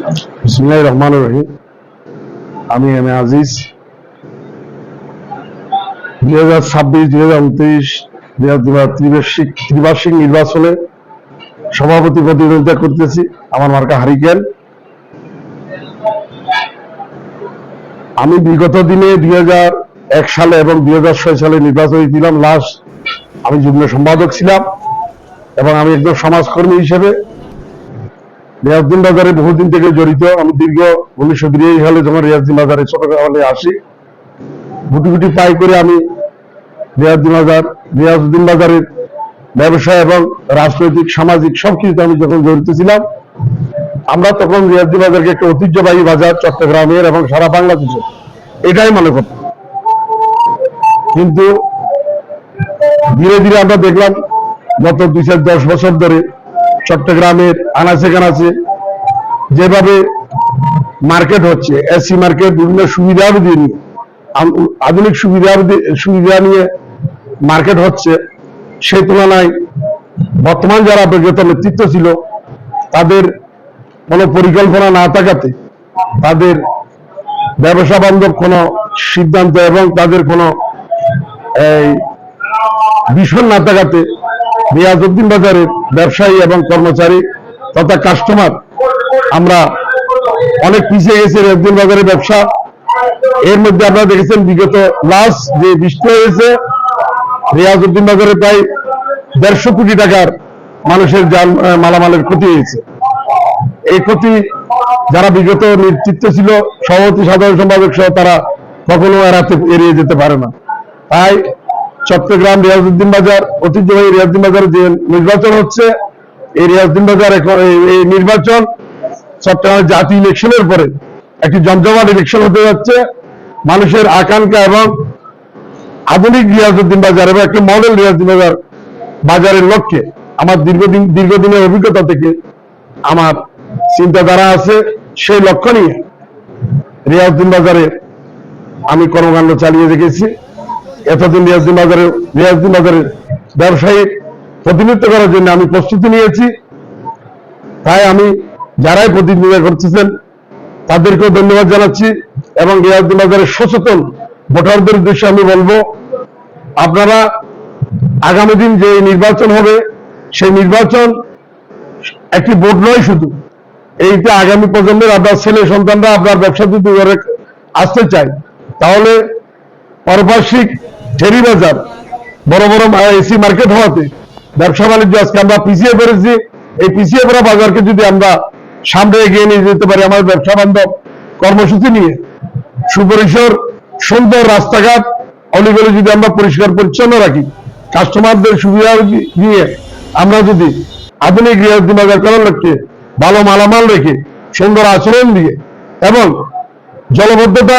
বিসমিল্লাহির রহমানির রহিম। আমি এম এ আজিজ। 2026, 2029 ত্রিবার্ষিক নির্বাচনে সভাপতি প্রতিদ্বন্দ্বিতা করতেছি। আমার মার্কা হারিকেন। আমি বিগত দিনে 2001 সালে এবং 2006 সালে নির্বাচনে ছিলাম। লাস্ট আমি যুগ্ম সম্পাদক ছিলাম এবং আমি একজন সমাজকর্মী হিসেবে রিয়াজউদ্দিন বাজারে বহুদিন থেকে জড়িত। আমি দীর্ঘ 1983 সালে যখন রিয়াজউদ্দিন বাজারে ছোটবেলায় আসি, গুটি গুটি পাই করে আমি রিয়াজউদ্দিন বাজারের ব্যবসা এবং রাজনৈতিক সামাজিক সবকিছুতে আমি যখন জড়িত ছিলাম। আমরা তখন রিয়াজউদ্দিন বাজারকে একটা ঐতিহ্যবাহী বাজার চট্টগ্রামের এবং সারা বাংলাদেশের এটাই মনে করতাম। কিন্তু ধীরে ধীরে আমরা দেখলাম গত 2-10 বছর ধরে চট্টগ্রামের আনাচে কানাচে যেভাবে মার্কেট হচ্ছে, এসি মার্কেট, বিভিন্ন সুবিধা নিয়ে, আধুনিক সুবিধা নিয়ে মার্কেট হচ্ছে, সেই তুলনায় বর্তমান যারা বিগত নেতৃত্ব ছিল তাদের কোনো পরিকল্পনা না থাকাতে, তাদের ব্যবসা বান্ধব কোনো সিদ্ধান্ত এবং তাদের কোনো ভীষণ না থাকাতে রিয়াজউদ্দিন বাজারের ব্যবসায়ী এবং কর্মচারী তথা কাস্টমার আমরা অনেক পিছিয়ে গেছি। রিয়াজউদ্দিন বাজারের ব্যবসা, এর মধ্যে আপনারা দেখেছেন বিগত লাস্ট যে বৃষ্টি হয়েছে, রিয়াজউদ্দিন বাজারে প্রায় 150 কোটি টাকার মানুষের মালামালের ক্ষতি হয়েছে। এই ক্ষতি যারা বিগত নেতৃত্ব ছিল, সভাপতি, সাধারণ সম্পাদক সহ, তারা কখনো এড়িয়ে যেতে পারে না। তাই চট্টগ্রাম রিয়াজউদ্দিন বাজার, ঐতিহ্যবাহী রিয়াজউদ্দিন বাজারে যে নির্বাচন হচ্ছে, এই রিয়াজউদ্দিন বাজার এই নির্বাচন চট্টগ্রামের জাতীয় ইলেকশনের পরে একটি জমজমাট ইলেকশন হতে যাচ্ছে। মানুষের আকাঙ্ক্ষা এবং আধুনিক রিয়াজউদ্দিন বাজার এবং একটি মডেল রিয়াজউদ্দিন বাজার বাজারের লক্ষ্যে আমার দীর্ঘদিনের অভিজ্ঞতা থেকে আমার চিন্তাধারা আছে। সেই লক্ষ্য নিয়ে রিয়াজউদ্দিন বাজারে আমি কর্মকাণ্ড চালিয়ে রেখেছি। এতদিন রিয়াজউদ্দিন বাজারের ব্যবসায়ী প্রতিনিধিত্ব করার জন্য আমি প্রস্তুতি নিয়েছি। তাই আমি যারাই প্রতিনিধিত্ব করতেছেন তাদেরকেও ধন্যবাদ জানাচ্ছি এবং রিয়াজউদ্দিন বাজারের সচেতন ভোটারদের উদ্দেশ্যে আমি বলবো, আপনারা আগামী দিন যে নির্বাচন হবে, সেই নির্বাচন একটি ভোট নয় শুধু, এইটা আগামী প্রজন্মের আপনার ছেলে সন্তানরা আপনার ব্যবসা যদি করে আসতে চায়, তাহলে পারিপার্শ্বিক ঠেরি বাজার, বড় বড় এসি মার্কেট হওয়াতে ব্যবসা বাণিজ্য আজকে আমরা পিছিয়ে পড়েছি। এই পিছিয়ে পড়া বাজারকে যদি আমরা সামনে এগিয়ে নিয়ে যেতে পারি, আমার ব্যবসা বান্ধব কর্মসূচি নিয়ে, সুপরিসর সুন্দর রাস্তাঘাট অলিগলি যদি আমরা পরিষ্কার পরিচ্ছন্ন রাখি, কাস্টমারদের সুবিধা নিয়ে আমরা যদি আধুনিক রিয়াজউদ্দিন বাজার করার লক্ষ্যে ভালো মালামাল রেখে, সুন্দর আচরণ দিয়ে এবং জলবদ্ধতা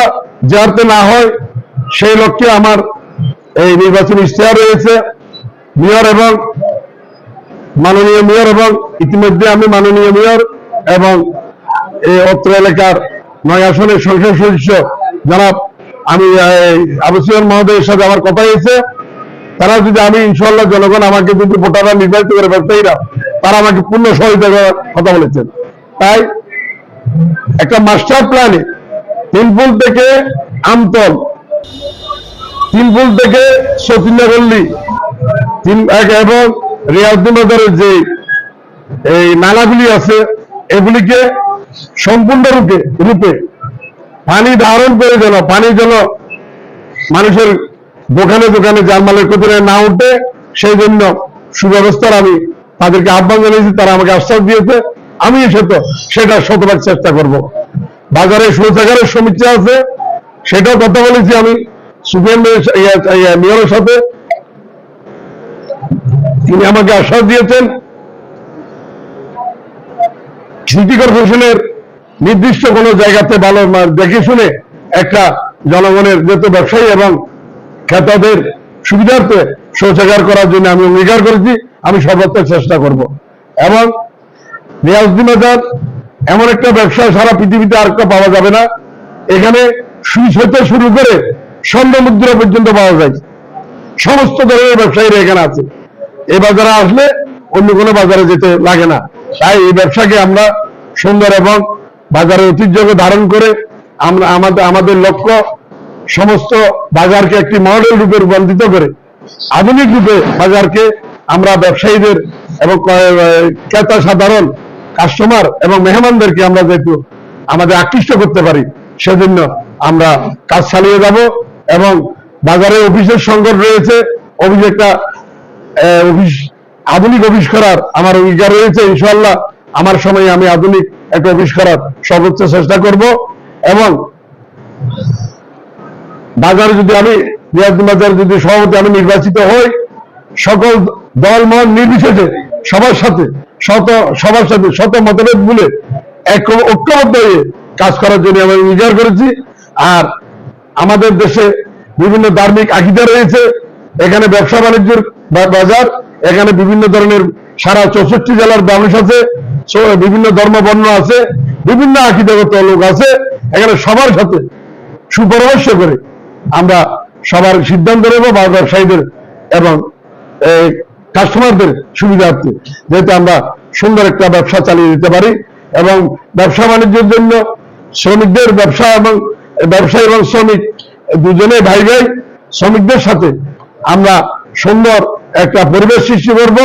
যাতে না হয়, সেই লক্ষ্যে আমার এই নির্বাচনী ইশতেহার রয়েছে। মেয়র এবং মাননীয় মেয়র এবং ইতিমধ্যে আমি মাননীয় মেয়র এবং এই অত্র এলাকার 9 আসনের সংসদ সদস্য জনাব আমি আবু সুফিয়ান মহোদয়ের সাথে আমার কথা হয়েছে। তারা যদি আমি ইনশাআল্লাহ জনগণ আমাকে যদি ভোটাররা নির্বাচিত করে, ব্যবসায়ীরা তারা আমাকে পূর্ণ সহযোগিতা করার কথা বলেছেন। তাই একটা মাস্টার প্ল্যানে তিনপুল থেকে আমতল, তিনপুল থেকে সতীন্দ্রপল্লী এবং রিয়াজউদ্দিন বাজারের যে এই নালাগুলি আছে, এগুলিকে সম্পূর্ণ রূপে পানি ধারণ করে যেন মানুষের দোকানে দোকানে জানমালের ক্ষতি না উঠে, সেই জন্য সুব্যবস্থার আমি তাদেরকে আহ্বান জানিয়েছি। তারা আমাকে আশ্বাস দিয়েছে, আমি সেটা শতভাগ চেষ্টা করব। বাজারে শৌচাগারের সমীক্ষা আছে, সেটাও কথা বলেছি আমি সুফিয়ান মেয়রের সাথে। তিনি আমাকে আশ্বাস দিয়েছেন সিটি কর্পোরেশনের নির্দিষ্ট কোনো জায়গাতে ভালো দেখে শুনে একটা জনগণের যত ব্যবসায়ী এবং ক্রেতাদের সুবিধার্থে শৌচাগার করার জন্য আমি অঙ্গীকার করেছি। আমি সর্বোচ্চ চেষ্টা করব এবং রিয়াজউদ্দিন বাজার এমন একটা ব্যবসা সারা পৃথিবীতে আর একটা পাওয়া যাবে না। এখানে সুইচ হতে শুরু করে স্বর্ণ মুদ্রা পর্যন্ত পাওয়া যায়। সমস্ত ধরনের ব্যবসায়ীরা এখানে আছে। এই বাজারে আসলে অন্য কোনো বাজারে যেতে লাগে না। তাই এই ব্যবসাকে আমরা সুন্দর এবং বাজারের ঐতিহ্যকে ধারণ করে আমরা আমাদের লক্ষ্য সমস্ত বাজারকে একটি মডেল রূপে রূপান্তরিত করে আধুনিক রূপে বাজারকে আমরা ব্যবসায়ীদের এবং ক্রেতা সাধারণ কাস্টমার এবং মেহমানদেরকে আমরা যেহেতু আমাদের আকৃষ্ট করতে পারি, সেজন্য আমরা কাজ চালিয়ে যাব। এবং বাজারে অফিসের সংকট রয়েছে, অফিস একটা অফিস আধুনিক অফিস করার আমার অঙ্গীকার রয়েছে। ইনশাআল্লাহ আমার সময়ে আমি আধুনিক একটা অফিস করার সর্বোচ্চ চেষ্টা করব। এবং বাজারে যদি আমি বাজার যদি সভাপতি আমি নির্বাচিত হই, সকল দল মত নির্বিশেষে সবার সাথে শত মতভেদ ভুলে ঐক্যবদ্ধ হয়ে কাজ করার জন্য আমি অঙ্গীকার করেছি। আর আমাদের দেশে বিভিন্ন ধার্মিক আকীদা রয়েছে, এখানে ব্যবসা বাণিজ্যের বাজার, এখানে বিভিন্ন ধরনের সারা 64 জেলার মানুষ আছে, বিভিন্ন ধর্ম বর্ণ আছে, বিভিন্ন আকীদাগত লোক আছে, এখানে সবার সাথে সুপরামর্শ করে আমরা সবার সিদ্ধান্ত নেব ব্যবসায়ীদের এবং কাস্টমারদের সুবিধার্থে, যেহেতু আমরা সুন্দর একটা ব্যবসা চালিয়ে দিতে পারি। এবং ব্যবসা বাণিজ্যের জন্য শ্রমিকদের ব্যবসায়ী এবং শ্রমিক দুজনে ভাই ভাই, শ্রমিকদের সাথে আমরা সুন্দর একটা পরিবেশ সৃষ্টি করব।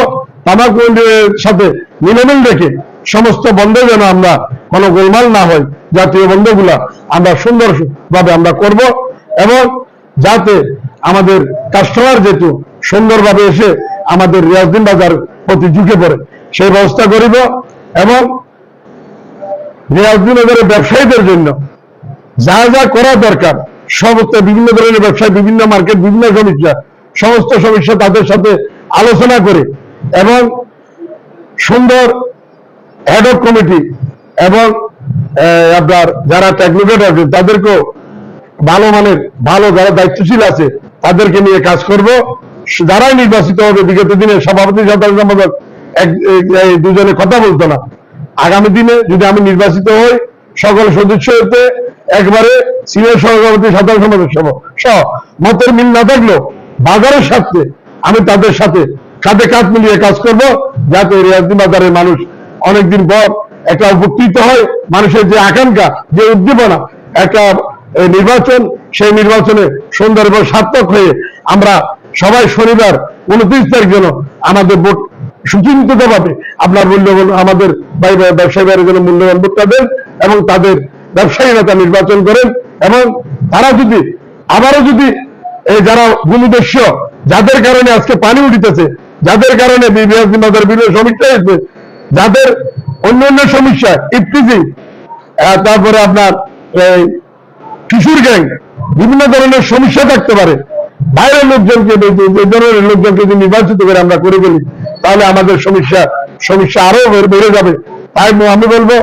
তামাকবন্দির সাথে মিলমিল রেখে সমস্ত বন্ধ যেন আমরা কোনো গোলমাল না হয়, জাতীয় বন্ধগুলা আমরা সুন্দরভাবে আমরা করব। এবং যাতে আমাদের কাস্টমার যেহেতু সুন্দরভাবে এসে আমাদের রিয়াজউদ্দিন বাজার প্রতি ঝুঁকে পড়ে সেই ব্যবস্থা করিব। এবং রিয়াজউদ্দিন বাজারের ব্যবসায়ীদের জন্য যা যা করা দরকার, সমস্ত বিভিন্ন ধরনের ব্যবসায়, বিভিন্ন মার্কেট, বিভিন্ন সমস্ত সমস্যা তাদের সাথে আলোচনা করে এবং সুন্দর অ্যাডহক কমিটি এবং আপনার যারা টেকনোক্রেট আছে তাদেরকেও ভালো যারা দায়িত্বশীল আছে তাদেরকে নিয়ে কাজ করব। যারাই নির্বাচিত হবে, বিগত দিনে সভাপতি সাধারণ সম্পাদক দুজনে কথা বলতো না, আগামী দিনে যদি আমি নির্বাচিত হই, সকল সদস্য হতে একবারে সিনিয়র সভাপতি সাধারণ সম্পাদক সহ মতের মিল না থাকলেও বাজারের সাথে আমি তাদের সাথে কাঁধে কাঁধ মিলিয়ে কাজ করব, যাতে রিয়াজউদ্দিন বাজারের মানুষ অনেকদিন পর একটা উপকৃত হয়। মানুষের যে আকাঙ্ক্ষা, যে উদ্দীপনা, একটা নির্বাচন, সেই নির্বাচনে সুন্দর এবং সার্থক হয়ে আমরা সবাই শনিবার 29 তারিখ যেন আমাদের ভোট সুচিন্তিত ভাবে আপনার মূল্যবান আমাদের ব্যবসায়ী ভাইয়ের জন্য মূল্যবান ভোটটা দেন এবং তাদের ব্যবসায়ী নেতা নির্বাচন করেন। এবং তারা যদি আবারও যদি যারা ভূমিদস্য, যাদের কারণে আজকে পানি উঠিতেছে, যাদের কারণে বিভিন্ন সমস্যা হয়েছে, যাদের অন্য সমস্যা ইফটিজিং, তারপরে আপনার কিশোর গ্যাং, বিভিন্ন ধরনের সমস্যা থাকতে পারে, বাইরের লোকজনকে এই ধরনের লোকজনকে যদি নির্বাচিত করে আমরা করে ফেলি, তাহলে আমাদের সমস্যা আরো বেড়ে যাবে। তাই আমি বলবো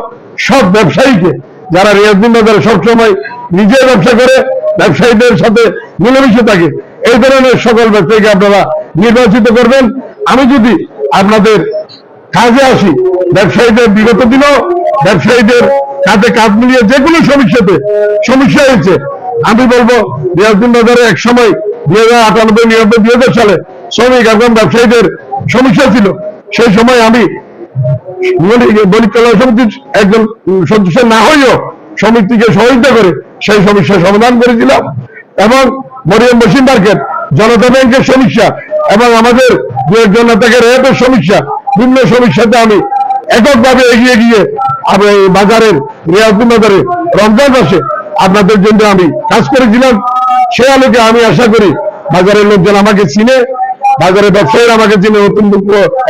সব ব্যবসায়ীকে, যারা রিয়াজউদ্দিন বাজারে সবসময় নিজে ব্যবসা করে ব্যবসায়ীদের সাথে মিলেমিশে থাকে, এই ধরনের সকল ব্যবসায়ীকে আপনারা নির্বাচিত করবেন। আমি যদি আপনাদের কাজে আসি, ব্যবসায়ীদের বিগত দিনও ব্যবসায়ীদের কাঁধে কাঁধ মিলিয়ে যে কোনো সমস্যা হয়েছে, আমি বলবো রিয়াজউদ্দিন বাজারে এক সময় 2098, 99, 2000 সালে শ্রমিক এবং ব্যবসায়ীদের সমস্যা ছিল। সেই সময় আমি বণিক কল্যাণ সমিতির একজন সদস্য না হয়েও সমিতিকে সহযোগিতা করে সেই সমস্যার সমাধান করেছিলাম। এবং মরিয়ম বসিম মার্কেট, জনতা ব্যাংকের সমস্যা এবং আমাদের দু একজন নেতাকে রেটের সমস্যা, বিভিন্ন সমস্যাতে আমি এককভাবে এগিয়ে গিয়ে আমি বাজারের রিয়াজউদ্দিন বাজারে রমজান মাসে আপনাদের জন্য আমি কাজ করেছিলাম। সে আলোকে আমি আশা করি বাজারের লোকজন আমাকে চিনে, বাজারের ব্যবসায়ীরা আমাকে চিনে, নতুন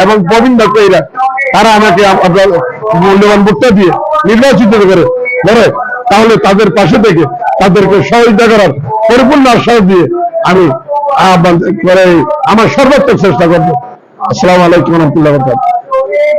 এবং প্রবীণ ব্যবসায়ীরা, তারা আমাকে আপনার মূল্যবান ভোটটা দিয়ে নির্বাচিত করে, তাহলে তাদের পাশে থেকে তাদেরকে সহযোগিতা করার পরিপূর্ণ আশ্বাস দিয়ে আমি আমার সর্বাত্মক চেষ্টা করবো। আসসালামু আলাইকুম ওয়া রাহমাতুল্লাহি ওয়া বারাকাতুহু।